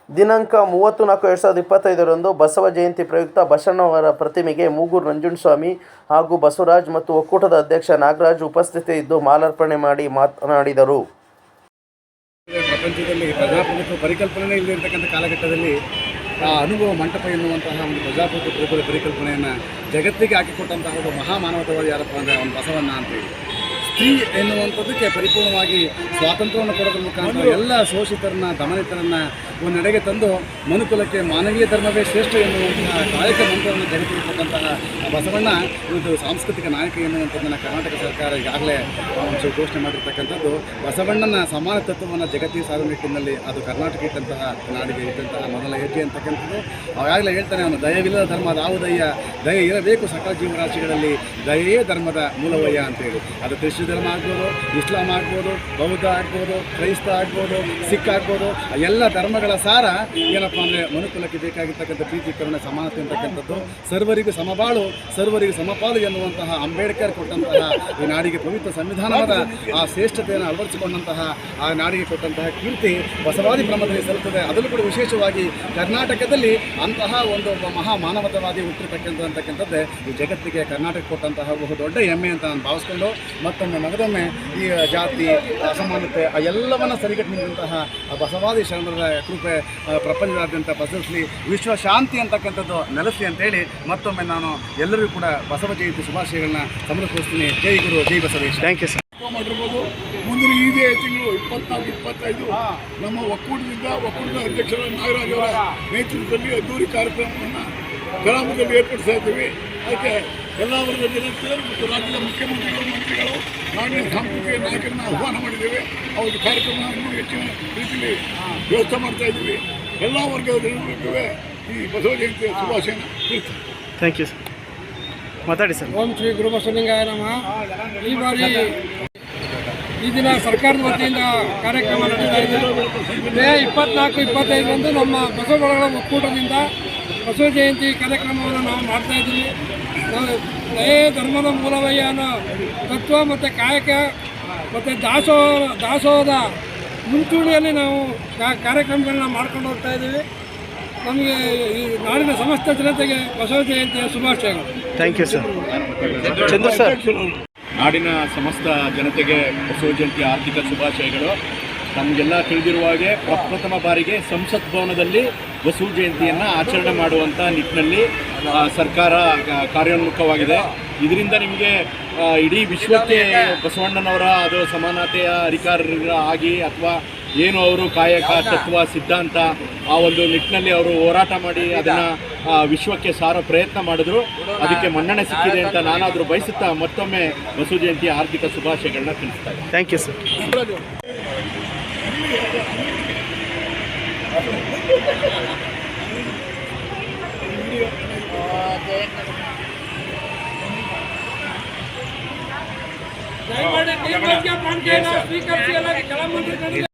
ದಿನಾಂಕ 30/4/2025 ಬಸವ ಜಯಂತಿ ಪ್ರಯುಕ್ತ ಬಸವಣ್ಣನವರ ಪ್ರತಿಮೆಗೆ ಮೂಗೂರು ನಂಜುಂಡಸ್ವಾಮಿ ಹಾಗೂ ಬಸವರಾಜ್ ಮತ್ತು ಒಕ್ಕೂಟದ ಅಧ್ಯಕ್ಷ ನಾಗರಾಜ್ ಉಪಸ್ಥಿತಿಯಿದ್ದು ಮಾಲಾರ್ಪಣೆ ಮಾಡಿ ಮಾತನಾಡಿದರು. ಪ್ರಪಂಚದಲ್ಲಿ ಪ್ರಜಾಪ್ರಭುತ್ವ ಪರಿಕಲ್ಪನೆ ಇಲ್ಲಿರ್ತಕ್ಕಂಥ ಕಾಲಘಟ್ಟದಲ್ಲಿ ಅನುಭವ ಮಂಟಪ ಎನ್ನುವಂತಹ ಒಂದು ಪ್ರಜಾಪ್ರಭುತ್ವ ಪರಿಕಲ್ಪನೆಯನ್ನು ಜಗತ್ತಿಗೆ ಹಾಕಿಕೊಟ್ಟಂತಹ ಒಬ್ಬ ಮಹಾಮಾನವತಾವಾದಿ ಯಾರಪ್ಪ ಅಂದರೆ ಅವನು ಬಸವಣ್ಣ ಅಂತೇಳಿ. ಸ್ತ್ರೀ ಎನ್ನುವಂಥದ್ದಕ್ಕೆ ಪರಿಪೂರ್ಣವಾಗಿ ಸ್ವಾತಂತ್ರ್ಯವನ್ನು ಕೊಡೋದ್ರ ಮುಖಾಂತರ ಎಲ್ಲ ಶೋಷಿತರನ್ನ ದಮನಿತರನ್ನು ಒಂದೆಡೆಗೆ ತಂದು ಮನುಕುಲಕ್ಕೆ ಮಾನವೀಯ ಧರ್ಮವೇ ಶ್ರೇಷ್ಠ ಎನ್ನುವಂತಹ ಕಾಯಕ ಮಂತ್ರವನ್ನು ಜಗತ್ತಿಗೆ ಕೊಟ್ಟಂತಹ ಬಸವಣ್ಣ ಇದು ಸಾಂಸ್ಕೃತಿಕ ನಾಯಕ ಎನ್ನುವಂಥದ್ದನ್ನು ಕರ್ನಾಟಕ ಸರ್ಕಾರ ಈಗಾಗಲೇ ಒಂದು ಘೋಷಣೆ ಮಾಡಿರ್ತಕ್ಕಂಥದ್ದು. ಬಸವಣ್ಣನ ಸಮಾನ ತತ್ವವನ್ನು ಜಗತ್ತಿಗೆ ಸಾರುವ ನಿಟ್ಟಿನಲ್ಲಿ ಅದು ಕರ್ನಾಟಕ ಇಟ್ಟಂತಹ ನಾಡಿಗೆ ಇಟ್ಟಂತಹ ಮೊದಲ ಹೆಜ್ಜೆ ಅಂತಕ್ಕಂಥದ್ದು. ಆವಾಗಲೇ ಹೇಳ್ತಾನೆ ಅವನು, ದಯವಿಲ್ಲದ ಧರ್ಮ ಯಾವುದಯ್ಯ, ದಯೆ ಇರಬೇಕು ಸಕಲ ಜೀವರಾಶಿಗಳಲ್ಲಿ, ದಯೆಯೇ ಧರ್ಮದ ಮೂಲವಯ್ಯ ಅಂತೇಳಿ. ಅದು ಕ್ರಿಶ್ಚಿಯನ್ ಧರ್ಮ ಆಗ್ಬೋದು, ಇಸ್ಲಾಂ ಆಗ್ಬೋದು, ಬೌದ್ಧ ಆಗ್ಬೋದು, ಕ್ರೈಸ್ತ ಆಗ್ಬೋದು, ಸಿಖ್ ಆಗ್ಬೋದು, ಎಲ್ಲ ಧರ್ಮಗಳ ಸಾರ ಏನಪ್ಪ ಅಂದರೆ ಮನುಕುಲಕ್ಕೆ ಬೇಕಾಗಿರ್ತಕ್ಕಂಥ ಪ್ರೀತಿ ಕರುಣೆ ಸಮಾನತೆ ಅಂತಕ್ಕಂಥದ್ದು, ಸರ್ವರಿಗೂ ಸಮಬಾಳು ಸರ್ವರಿಗೂ ಸಮಪಾಲು ಎನ್ನುವಂತಹ ಅಂಬೇಡ್ಕರ್ ಕೊಟ್ಟಂತಹ ಈ ನಾಡಿಗೆ ಪವಿತ್ರ ಸಂವಿಧಾನದ ಆ ಶ್ರೇಷ್ಠತೆಯನ್ನು ಅಳವಡಿಸಿಕೊಂಡಂತಹ ಆ ನಾಡಿಗೆ ಕೊಟ್ಟಂತಹ ಕೀರ್ತಿ ಬಸವಾದಿ ಕ್ರಮದಲ್ಲಿ ಸಲ್ಲುತ್ತದೆ. ಅದರಲ್ಲೂ ಕೂಡ ವಿಶೇಷವಾಗಿ ಕರ್ನಾಟಕದಲ್ಲಿ ಅಂತಹ ಒಂದು ಮಹಾ ಮಾನವತಾವಾದಿ ಹುಟ್ಟಿರ್ತಕ್ಕಂಥದ್ದೇ ಈ ಜಗತ್ತಿಗೆ ಕರ್ನಾಟಕ ಕೊಟ್ಟಂತಹ ಬಹು ದೊಡ್ಡ ಹೆಮ್ಮೆ ಅಂತ ನಾನು ಭಾವಿಸ್ಕೊಂಡು ಮತ್ತೊಮ್ಮೆ ಮಗದೊಮ್ಮೆ ಈ ಜಾತಿ ಅಸಮಾನತೆ ಆ ಎಲ್ಲವನ್ನು ಸರಿಗಟ್ಟಿದಂತಹ ಬಸವಾದಿ ಶರಣರ ಕೃಪೆ ಪ್ರಪಂಚದಾದ್ಯಂತ ಪಸರಿಸಲಿ, ವಿಶ್ವ ಶಾಂತಿ ಅಂತಕ್ಕಂಥದ್ದು ನೆಲೆಸಲಿ ಅಂತೇಳಿ ಮತ್ತೊಮ್ಮೆ ನಾನು ಎಲ್ಲರಿಗೂ ಕೂಡ ಬಸವ ಜಯಂತಿ ಶುಭಾಶಯಗಳನ್ನ ಸಮರ್ಪಿಸ್ತೀನಿ. ಜೈ ಗುರು, ಜೈ ಬಸವೇಶ್ವರ. Thank you sir. ಮಾಡಿರ್ಬೋದು. ಮುಂದಿನ ಇದೇ ತಿಂಗಳು 24-25 ನಮ್ಮ ಒಕ್ಕೂಟದ ಅಧ್ಯಕ್ಷರ ನಾಗರಾಜ್ ಅವರ ನೇತೃತ್ವದಲ್ಲಿ ಅದ್ದೂರಿ ಕಾರ್ಯಕ್ರಮವನ್ನು ಗ್ರಾಮದಲ್ಲಿ ಏರ್ಪಡಿಸ್ತಾ ಇದ್ದೀವಿ. ಅದಕ್ಕೆ ಎಲ್ಲ ವರ್ಗದ ಜನತೆ ಮತ್ತು ರಾಜ್ಯದ ಮುಖ್ಯಮಂತ್ರಿಗಳು, ಮಂತ್ರಿಗಳು, ನಾಡಿನ ಸಾಂಸ್ಕೃತಿಕ ನಾಯಕರನ್ನ ಆಹ್ವಾನ ಮಾಡಿದ್ದೇವೆ. ಅವ್ರ ಕಾರ್ಯಕ್ರಮ ಇನ್ನೂ ಹೆಚ್ಚಿನ ರೀತಿಯಲ್ಲಿ ವ್ಯವಸ್ಥೆ ಮಾಡ್ತಾ ಇದ್ದೀವಿ. ಎಲ್ಲ ವರ್ಗದ ಜನರಿಗೂ ಈ ಬಸವ ಜಯಂತಿಯ ಶುಭಾಶಯನ ತಿಳಿಸ್ತೀವಿ. Thank you sir. ಮಾತಾಡಿ ಸರ್. ಓಂ ಶ್ರೀ ಗುರು ಬಸವಲಿಂಗಾಯ ನಮಃ. ಈ ಬಾರಿ ಈ ದಿನ ಸರ್ಕಾರದ ವತಿಯಿಂದ ಕಾರ್ಯಕ್ರಮ ನಡೀತಾ ಇದೆ. ಮೇ 24-25 ನಮ್ಮ ಬಸವಗಳ ಒಕ್ಕೂಟದಿಂದ ಬಸವ ಜಯಂತಿ ಕಾರ್ಯಕ್ರಮವನ್ನು ನಾವು ಮಾಡ್ತಾ ಇದ್ದೀವಿ. ನಾವು ದಯೆ ಧರ್ಮದ ಮೂಲವಯ್ಯ ಅನ್ನೋ ತತ್ವ ಮತ್ತು ಕಾಯಕ ಮತ್ತು ದಾಸೋಹದ ಮುಂಚೂಣಿಯಲ್ಲಿ ನಾವು ಕಾರ್ಯಕ್ರಮಗಳನ್ನ ಮಾಡ್ಕೊಂಡು ಹೋಗ್ತಾ ಇದ್ದೀವಿ. ನಮಗೆ ಈ ನಾಡಿನ ಸಮಸ್ತ ಜನತೆಗೆ ಬಸವ ಜಯಂತಿಯ ಶುಭಾಶಯಗಳು. Thank you sir. Chandra sir. ನಾಡಿನ ಸಮಸ್ತ ಜನತೆಗೆ ಬಸವ ಜಯಂತಿ ಆರ್ಥಿಕ ಶುಭಾಶಯಗಳು. ನಮಗೆಲ್ಲ ತಿಳಿದಿರುವ ಹಾಗೆ ಪ್ರಪ್ರಥಮ ಬಾರಿಗೆ ಸಂಸತ್ ಭವನದಲ್ಲಿ ಬಸವ ಜಯಂತಿಯನ್ನು ಆಚರಣೆ ಮಾಡುವಂಥ ನಿಟ್ಟಿನಲ್ಲಿ ಸರ್ಕಾರ ಕಾರ್ಯೋನ್ಮುಖವಾಗಿದೆ. ಇದರಿಂದ ನಿಮಗೆ ಇಡೀ ವಿಶ್ವಕ್ಕೆ ಬಸವಣ್ಣನವರ ಅದು ಸಮಾನತೆಯ ಅಧಿಕಾರರ ಆಗಿ ಅಥವಾ ಏನು ಅವರು ಕಾಯಕ ತತ್ವ ಸಿದ್ಧಾಂತ ಆ ಒಂದು ನಿಟ್ಟಿನಲ್ಲಿ ಅವರು ಹೋರಾಟ ಮಾಡಿ ಅದನ್ನು ವಿಶ್ವಕ್ಕೆ ಸಾರೋ ಪ್ರಯತ್ನ ಮಾಡಿದ್ರು. ಅದಕ್ಕೆ ಮನ್ನಣೆ ಸಿಕ್ಕಿದೆ ಅಂತ ನಾನಾದರೂ ಬಯಸುತ್ತಾ ಮತ್ತೊಮ್ಮೆ ಬಸವ ಜಯಂತಿಯ ಆರ್ಥಿಕ ಶುಭಾಶಯಗಳನ್ನ ತಿಳಿಸ್ತಾ ಇದ್ದೀನಿ. Thank you sir. ದಯಮಾಡಿ ಸ್ವೀಕರಿಸಿ ಎಲ್ಲ ಕೆಲ ಮಂತ್ರಿಗಳು